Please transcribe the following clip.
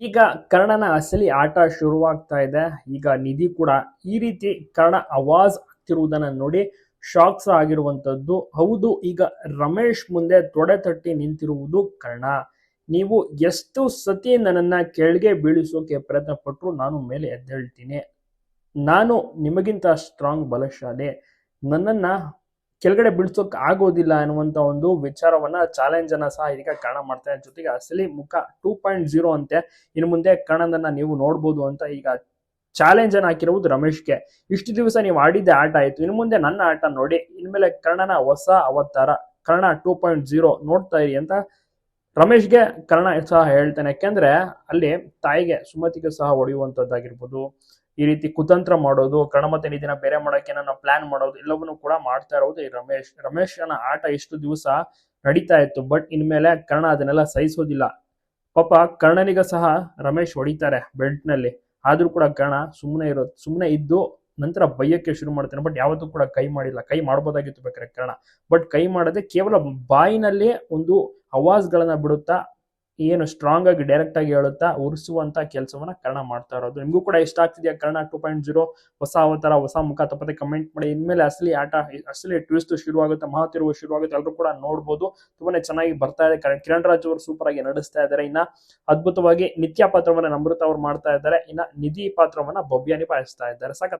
ಈಗ ಕರ್ಣನ ಅಸಲಿ ಆಟ ಶುರುವಾಗ್ತಾ ಇದೆ. ಈಗ ನಿಧಿ ಕೂಡ ಈ ರೀತಿ ಕರ್ಣ ಆವಾಜ್ ಆಗ್ತಿರುವುದನ್ನ ನೋಡಿ ಶಾಕ್ಸ್ ಆಗಿರುವಂತದ್ದು. ಹೌದು, ಈಗ ರಮೇಶ್ ಮುಂದೆ ತೊಡೆ ತಟ್ಟಿ ನಿಂತಿರುವುದು ಕರ್ಣ. ನೀವು ಎಷ್ಟು ಸತಿ ನನ್ನನ್ನ ಕೆಳಗೆ ಬೀಳಿಸೋಕೆ ಪ್ರಯತ್ನ ಪಟ್ಟರು ನಾನು ಮೇಲೆ ಎದ್ದೇಳ್ತೀನಿ. ನಾನು ನಿಮಗಿಂತ ಸ್ಟ್ರಾಂಗ್, ಬಲಶಾಲಿ. ನನ್ನನ್ನ ಕೆಳಗಡೆ ಬೀಳ್ಸೋಕ್ ಆಗೋದಿಲ್ಲ ಅನ್ನುವಂತ ಒಂದು ವಿಚಾರವನ್ನ, ಚಾಲೆಂಜ್ ಅನ್ನ ಸಹ ಈಗ ಕರ್ಣ ಮಾಡ್ತಾರೆ. ಜೊತೆಗೆ ಅಸಲಿ ಮುಖ 2.0 ಅಂತೆ. ಇನ್ನು ಮುಂದೆ ಕರ್ಣನನ್ನ ನೀವು ನೋಡ್ಬೋದು ಅಂತ ಈಗ ಚಾಲೆಂಜ್ ಅನ್ನ ಹಾಕಿರುವುದು ರಮೇಶ್ಗೆ. ಇಷ್ಟು ದಿವಸ ನೀವು ಆಡಿದ್ದೆ ಆಟ ಆಯ್ತು, ಇನ್ನು ಮುಂದೆ ನನ್ನ ಆಟ ನೋಡಿ. ಇನ್ಮೇಲೆ ಕರ್ಣನ ಹೊಸ ಅವತಾರ ಕರ್ಣ 2.0 ನೋಡ್ತಾ ಇರಿ ಅಂತ ರಮೇಶ್ಗೆ ಕರ್ಣ ಸಹ ಹೇಳ್ತಾನೆ. ಯಾಕೆಂದ್ರೆ ಅಲ್ಲಿ ತಾಯಿಗೆ ಸುಮತಿಗೆ ಸಹ ಹೊಡೆಯುವಂತದ್ದಾಗಿರ್ಬೋದು, ಈ ರೀತಿ ಕುತಂತ್ರ ಮಾಡೋದು, ಕರ್ಣ ಮತ್ತೆ ನಿಧಿನ ಬೇರೆ ಮಾಡಕ್ಕೆ ನನ್ನ ಪ್ಲಾನ್ ಮಾಡೋದು, ಎಲ್ಲವನ್ನೂ ಕೂಡ ಮಾಡ್ತಾ ಇರೋದು ಈ ರಮೇಶನ ಆಟ ಇಷ್ಟು ದಿವಸ ನಡೀತಾ ಇತ್ತು. ಬಟ್ ಇನ್ಮೇಲೆ ಕರ್ಣ ಅದನ್ನೆಲ್ಲ ಸಹಿಸೋದಿಲ್ಲ. ಪಾಪ ಕರ್ಣನಿಗ ಸಹ ರಮೇಶ್ ಹೊಡಿತಾರೆ ಬೆಲ್ಟ್ ನಲ್ಲಿ, ಆದ್ರೂ ಕೂಡ ಕರ್ಣ ಸುಮ್ಮನೆ ಇದ್ದು ನಂತರ ಬೈಯಕ್ಕೆ ಶುರು ಮಾಡ್ತಾನೆ. ಬಟ್ ಯಾವತ್ತೂ ಕೂಡ ಕೈ ಮಾಡಿಲ್ಲ. ಕೈ ಮಾಡ್ಬೋದಾಗಿತ್ತು ಬೇಕಾದ್ರೆ ಕರ್ಣ, ಬಟ್ ಕೈ ಮಾಡದೆ ಕೇವಲ ಬಾಯಿನಲ್ಲಿ ಒಂದು ಅವಾಜ್ಗಳನ್ನ ಬಿಡುತ್ತಾ, ಏನು ಸ್ಟ್ರಾಂಗ್ ಆಗಿ ಡೈರೆಕ್ಟ್ ಆಗಿ ಹೇಳುತ್ತಾ ಉರಿಸುವಂತ ಕೆಲಸವನ್ನ ಕರ್ಣ ಮಾಡ್ತಾ ಇರೋದು. ನಿಮ್ಗೂ ಕೂಡ ಇಷ್ಟ ಆಗ್ತಿದೆಯಾ ಕರ್ಣ 2.0 ಹೊಸ ಅವತಾರ, ಹೊಸ ಮುಖ? ತಪ್ಪದೆ ಕಮೆಂಟ್ ಮಾಡಿ. ಇನ್ಮೇಲೆ ಅಸಲಿ ಆಟ, ಅಸಲಿ ಟ್ವಿಸ್ಟ್ ಶುರುವಾಗುತ್ತೆ, ಮಹಾತಿರುವು ಶುರುವಾಗುತ್ತೆ. ಎಲ್ಲರೂ ಕೂಡ ನೋಡ್ಬೋದು. ತುಂಬಾನೇ ಚೆನ್ನಾಗಿ ಬರ್ತಾ ಇದೆ. ಕಿರಣ್ ರಾಜ್ ಅವರು ಸೂಪರ್ ಆಗಿ ನಡೆಸ್ತಾ ಇದ್ದಾರೆ. ಇನ್ನ ಅದ್ಭುತವಾಗಿ ನಿತ್ಯ ಪಾತ್ರವನ್ನ ನಮೃತ ಅವ್ರು ಮಾಡ್ತಾ ಇದ್ದಾರೆ. ಇನ್ನ ನಿಧಿ ಪಾತ್ರವನ್ನ ಭವ್ಯ ನಿಭಾಯಿಸ್ತಾ ಇದ್ದಾರೆ.